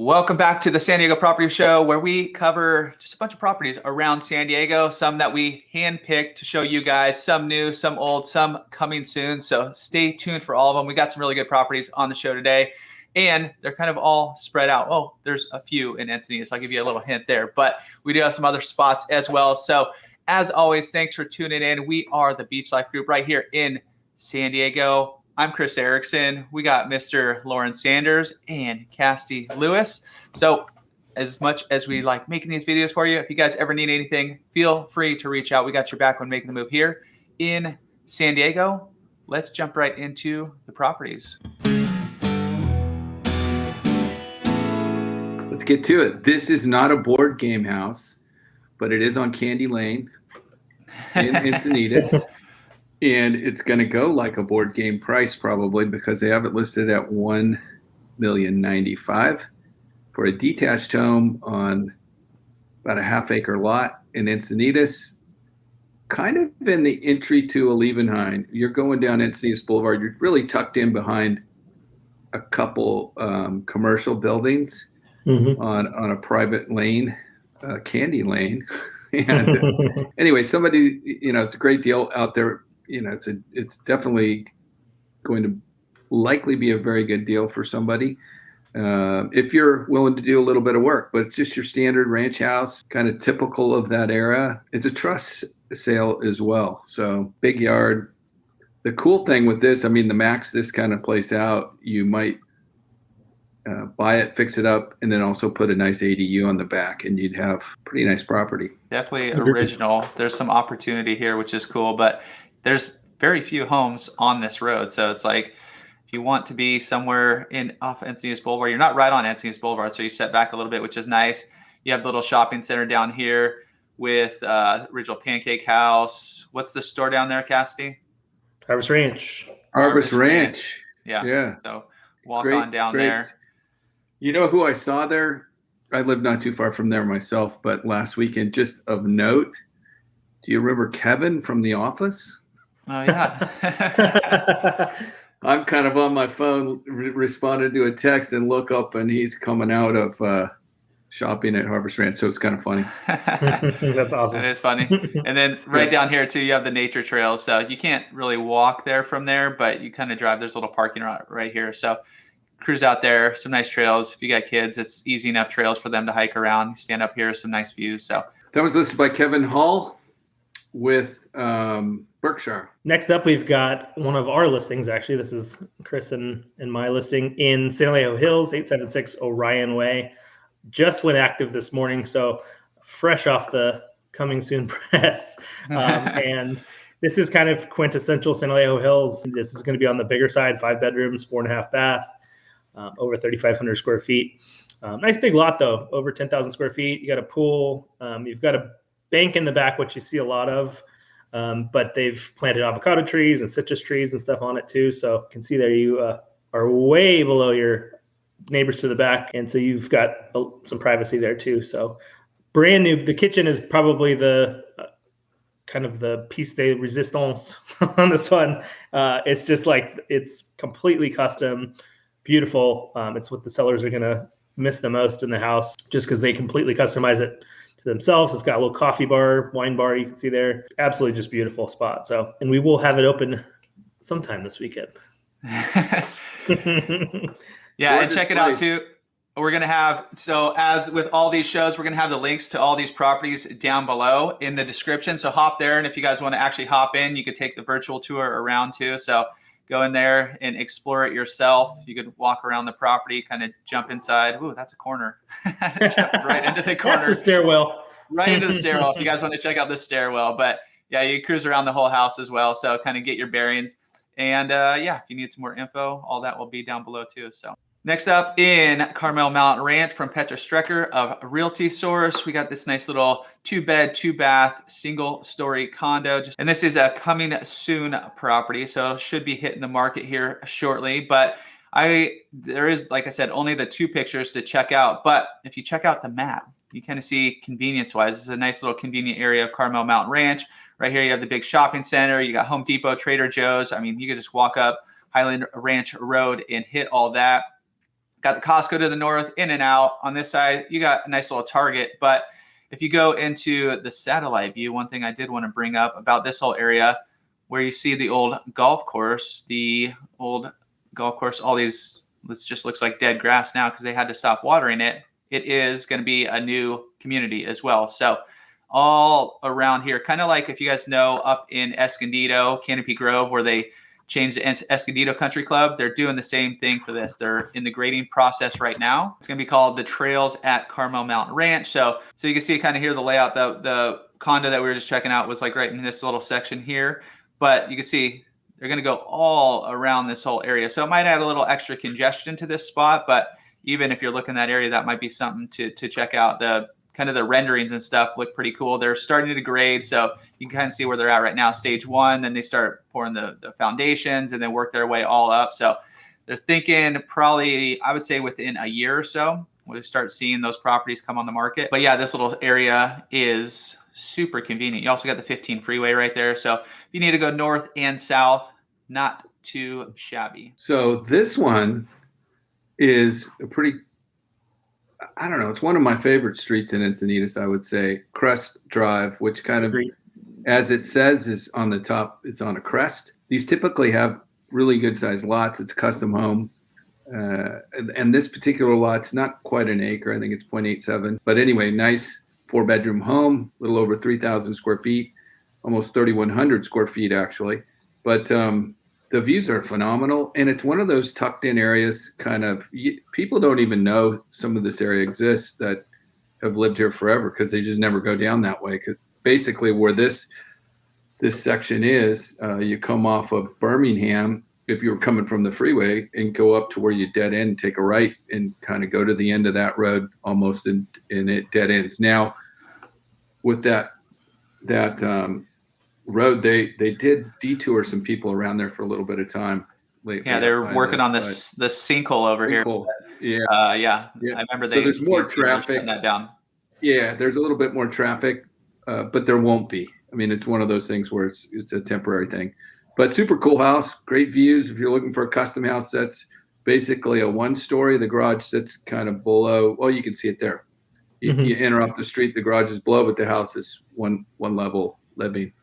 Welcome back to the San Diego Property Show, where we cover just a bunch of properties around San Diego, some that we handpicked to show you guys, some new, some old, some coming soon. So stay tuned for all of them. We got some really good properties on the show today, and they're kind of all spread out. Oh, there's a few in Encinitas, so I'll give you a little hint there, but we do have some other spots as well. So as always, thanks for tuning in. We are the Beach Life Group right here in San Diego. I'm Chris Erickson. We got Mr. Loren Sanders and Cassidy Lewis. So as much as we like making these videos for you, if you guys ever need anything, feel free to reach out. We got your back when making the move here in San Diego. Let's jump right into the properties. Let's get to it. This is not a board game house, but it is on Candy Lane in Encinitas. And it's going to go like a board game price probably, because they have it listed at $1,095,000 for a detached home on about a half-acre lot in Encinitas, kind of in the entry to Alevinheim. You're going down Encinitas Boulevard. You're really tucked in behind a couple commercial buildings on a private lane, Candy Lane. And anyway, somebody, it's a great deal out there. It's definitely going to likely be a very good deal for somebody if you're willing to do a little bit of work. But it's just your standard ranch house, kind of typical of that era. It's a trust sale as well, so big yard. The cool thing with this, to max this kind of place out, you might buy it, fix it up, and then also put a nice ADU on the back, and you'd have pretty nice property. Definitely original. There's some opportunity here, which is cool, but there's very few homes on this road. So it's like, if you want to be somewhere off Encinitas Boulevard, you're not right on Encinitas Boulevard, so you set back a little bit, which is nice. You have the little shopping center down here with original Pancake House. What's the store down there, Cassidy? Harvest Ranch. Harvest Ranch. Yeah. So walk on down there. You know who I saw there? I live not too far from there myself, but last weekend, just of note, do you remember Kevin from The Office? Oh, yeah. I'm kind of on my phone, responded to a text and look up, and he's coming out of shopping at Harvest Ranch. So it's kind of funny. That's awesome. It is funny. And then down here, too, you have the nature trails. So you can't really walk there from there, but you kind of drive. There's a little parking lot right here. So cruise out there, some nice trails. If you got kids, it's easy enough trails for them to hike around. You stand up here, some nice views. So that was listed by Kevin Hall with Berkshire. Next up, we've got one of our listings. Actually, this is Chris and my listing in San Diego Hills, 876 Orion Way. Just went active this morning, so fresh off the coming soon press. And this is kind of quintessential San Diego Hills. This is going to be on the bigger side, 5 bedrooms, 4.5 bath, over 3,500 square feet. Nice big lot though, over 10,000 square feet. You got a pool. You've got a bank in the back, which you see a lot of, but they've planted avocado trees and citrus trees and stuff on it too. So you can see there you are way below your neighbors to the back. And so you've got some privacy there too. So brand new. The kitchen is probably the kind of the piece de resistance on this one. It's just like, it's completely custom, beautiful. It's what the sellers are going to miss the most in the house, just because they completely customize it to themselves. It's got a little coffee bar, wine bar you can see there. Absolutely just beautiful spot. So, and we will have it open sometime this weekend. Yeah, and check it out too. We're going to have, so as with all these shows, we're going to have the links to all these properties down below in the description. So hop there. And if you guys want to actually hop in, you could take the virtual tour around too. So go in there and explore it yourself. You could walk around the property, kind of jump inside. Ooh, that's a corner. Jump right into the corner. That's a stairwell. Right into the stairwell if you guys want to check out this stairwell. But yeah, you cruise around the whole house as well. So kind of get your bearings. And yeah, if you need some more info, all that will be down below too. So next up in Carmel Mountain Ranch from Petra Strecker of Realty Source, we got this nice little 2-bed, 2-bath, single-story condo. And this is a coming soon property, so it should be hitting the market here shortly. But there is, like I said, only the 2 pictures to check out. But if you check out the map, you kind of see convenience-wise, this is a nice little convenient area of Carmel Mountain Ranch. Right here, you have the big shopping center. You got Home Depot, Trader Joe's. You could just walk up Highland Ranch Road and hit all that. got the Costco to the north, in and out. On this side, you got a nice little Target. But if you go into the satellite view, one thing I did want to bring up about this whole area, where you see the old golf course, all these, this just looks like dead grass now because they had to stop watering it. It is going to be a new community as well. So all around here, kind of like if you guys know up in Escondido, Canopy Grove, where they changed the Escondido Country Club, they're doing the same thing for this. They're in the grading process right now. It's going to be called the Trails at Carmel Mountain Ranch. So you can see kind of here the layout. The condo that we were just checking out was like right in this little section here. But you can see they're going to go all around this whole area. So it might add a little extra congestion to this spot, but even if you're looking in that area, that might be something to check out. The kind of the renderings and stuff look pretty cool. They're starting to grade, so you can kind of see where they're at right now. Stage 1, then they start pouring the foundations and then work their way all up. So they're thinking probably, I would say within a year or so, we'll start seeing those properties come on the market. But yeah, this little area is super convenient. You also got the 15 freeway right there. So if you need to go north and south, not too shabby. So this one is a pretty, I don't know, it's one of my favorite streets in Encinitas, I would say. Crest Drive, which kind of, as it says, is on the top, it's on a crest. These typically have really good sized lots. It's a custom home. And this particular lot's not quite an acre. I think it's 0.87. But anyway, nice 4-bedroom home, a little over 3,000 square feet, almost 3,100 square feet actually. But the views are phenomenal, and it's one of those tucked in areas. Kind of, people don't even know some of this area exists that have lived here forever because they just never go down that way. Because basically, where this section is, you come off of Birmingham if you were coming from the freeway and go up to where you dead end, take a right, and kind of go to the end of that road almost, and it dead ends. Now, with that road, they did detour some people around there for a little bit of time lately. Yeah, they're working on the sinkhole over here. Yeah. Yeah, I remember so there's more traffic. That down. Yeah, there's a little bit more traffic, but there won't be. I mean, it's one of those things where it's a temporary thing. But super cool house, great views. If you're looking for a custom house, that's basically a 1-story. The garage sits kind of below. Well, you can see it there. You enter up the street, the garage is below, but the house is one level living.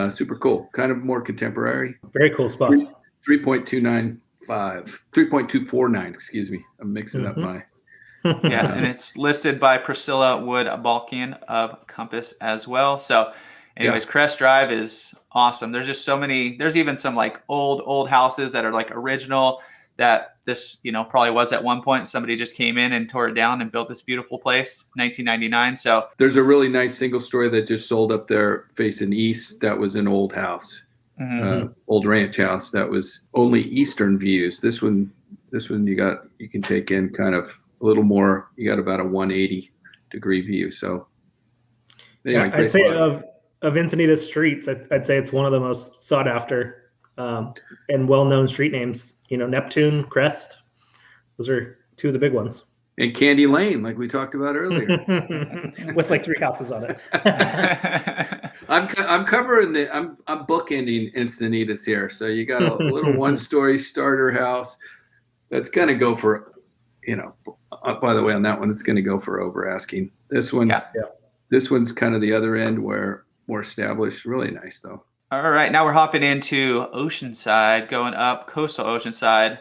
Super cool, kind of more contemporary. Very cool spot. 3.249, excuse me. I'm mixing up my. Yeah, and it's listed by Priscilla Wood Balkian of Compass as well. So anyways, Crest Drive is awesome. There's just so many, there's even some like old houses that are like original that this, probably was at one point. Somebody just came in and tore it down and built this beautiful place, 1999. So there's a really nice single story that just sold up there facing east. That was an old house, old ranch house that was only eastern views. This one you can take in kind of a little more. You got about a 180-degree view. So anyway, I'd say of Encinitas streets, I'd say it's one of the most sought after and well-known street names. Neptune, Crest, those are two of the big ones. And Candy Lane, like we talked about earlier, with like 3 houses on it. I'm covering I'm bookending Encinitas here. So you got a little 1-story starter house that's going to go for, by the way, on that one, it's going to go for over asking. This one, this one's kind of the other end where more established. Really nice though. All right, now we're hopping into Oceanside, going up coastal Oceanside.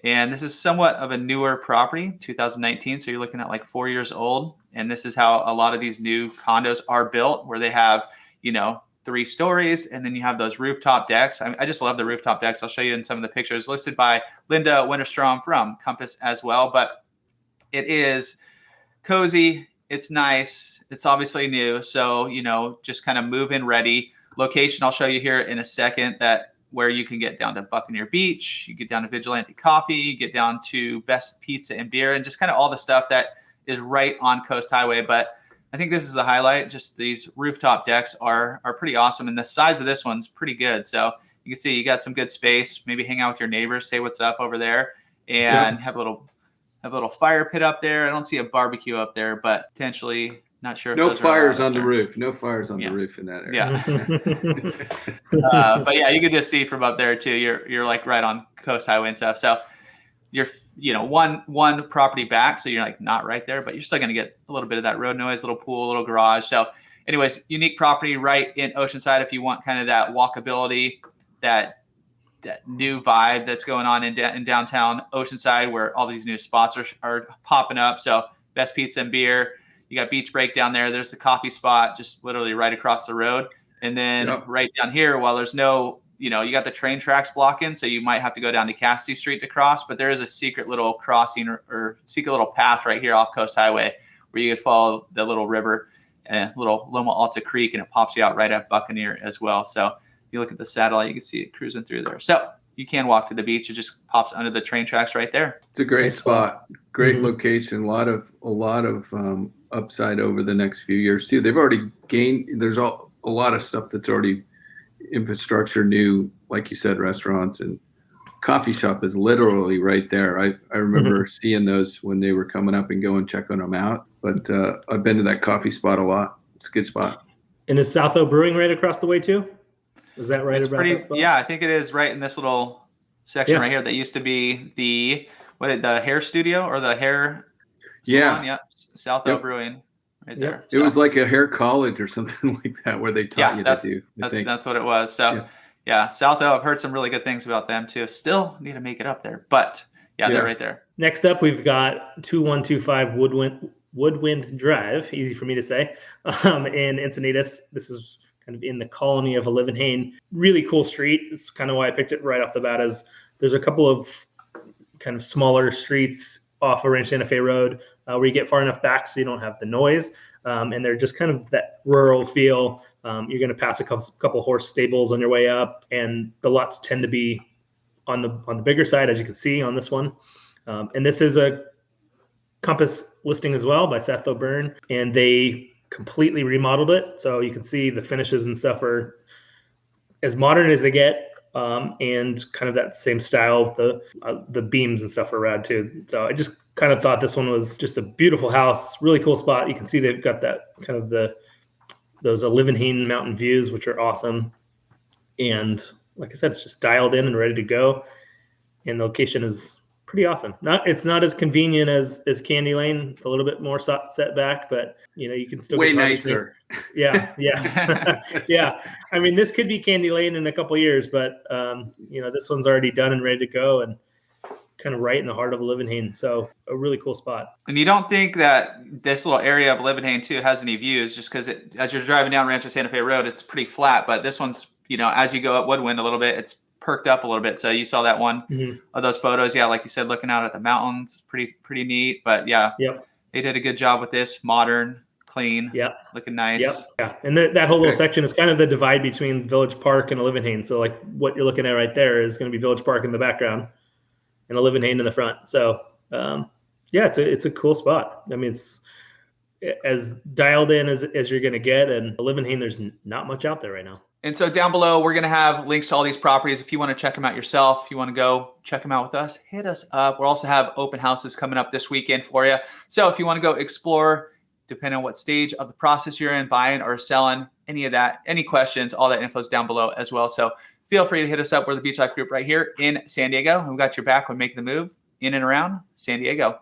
And this is somewhat of a newer property, 2019. So you're looking at like 4 years old. And this is how a lot of these new condos are built, where they have, 3 stories. And then you have those rooftop decks. I just love the rooftop decks. I'll show you in some of the pictures listed by Linda Winterstrom from Compass as well. But it is cozy. It's nice. It's obviously new. So, just kind of move-in ready. Location, I'll show you here in a second, that where you can get down to Buccaneer Beach, you get down to Vigilante Coffee, you get down to Best Pizza and Beer, and just kind of all the stuff that is right on Coast Highway. But I think this is the highlight. Just these rooftop decks are pretty awesome, and the size of this one's pretty good. So you can see you got some good space. Maybe hang out with your neighbors, say what's up over there, and have a little fire pit up there. I don't see a barbecue up there, but potentially. Not sure. No fires on the roof. No fires on the roof in that area. Yeah. But yeah, you can just see from up there too. You're like right on Coast Highway and stuff. So you're, one property back. So you're like not right there, but you're still going to get a little bit of that road noise, little pool, little garage. So anyways, unique property right in Oceanside. If you want kind of that walkability, that new vibe that's going on in downtown Oceanside, where all these new spots are popping up. So best pizza and beer. You got Beach Break down there. There's the coffee spot just literally right across the road. And then right down here, while there's no, you got the train tracks blocking, so you might have to go down to Cassidy Street to cross, but there is a secret little crossing or secret little path right here off Coast Highway where you could follow the little river and little Loma Alta Creek, and it pops you out right at Buccaneer as well. So if you look at the satellite, you can see it cruising through there. So you can walk to the beach. It just pops under the train tracks right there. It's a great spot. Great location. A lot of upside over the next few years too. They've already gained. There's a lot of stuff that's already infrastructure, new, like you said, restaurants, and coffee shop is literally right there. I remember seeing those when they were coming up and going checking them out. But I've been to that coffee spot a lot. It's a good spot. And is South O Brewing right across the way too? Is that right? That spot? Yeah, I think it is right in this little section right here that used to be the hair studio or the hair salon. Yeah. South O Brewing right there. It was like a hair college or something like that where they taught you to do. That's what it was. So yeah, South O, I've heard some really good things about them too. Still need to make it up there, but they're right there. Next up, we've got 2125 Woodwind Drive, easy for me to say, in Encinitas. This is kind of in the colony of Olivenhain. Really cool street. It's kind of why I picked it right off the bat, as there's a couple of kind of smaller streets off Orange Santa Fe Road where you get far enough back so you don't have the noise. And they're just kind of that rural feel. You're going to pass a couple horse stables on your way up, and the lots tend to be on the bigger side, as you can see on this one. And this is a Compass listing as well by Seth O'Byrne, and they completely remodeled it. So you can see the finishes and stuff are as modern as they get, and kind of that same style. The beams and stuff are rad too. So I just kind of thought this one was just a beautiful house, really cool spot. You can see they've got that kind of those Olivenhain mountain views, which are awesome. And like I said, it's just dialed in and ready to go. And the location is pretty awesome. It's not as convenient as Candy Lane. It's a little bit more set back, but you can still way nicer. Yeah. Yeah. I mean, this could be Candy Lane in a couple of years, but this one's already done and ready to go, and kind of right in the heart of Olivenhain. So a really cool spot. And you don't think that this little area of Olivenhain too has any views, just because as you're driving down Rancho Santa Fe Road, it's pretty flat, but this one's, as you go up Woodwind a little bit, it's perked up a little bit. So you saw that one of those photos. Yeah. Like you said, looking out at the mountains, pretty neat, but they did a good job with this. Modern, clean, looking nice. Yeah. And that whole little section is kind of the divide between Village Park and Olivenhain. So like what you're looking at right there is going to be Village Park in the background and Olivenhain in the front. So it's a cool spot. I mean, it's as dialed in as you're going to get, and Olivenhain, there's not much out there right now. And so down below, we're going to have links to all these properties. If you want to check them out yourself, if you want to go check them out with us, hit us up. We'll also have open houses coming up this weekend for you. So if you want to go explore, depending on what stage of the process you're in, buying or selling, any of that, any questions, all that info is down below as well. So feel free to hit us up. We're the Beach Life Group right here in San Diego. And we've got your back when making the move in and around San Diego.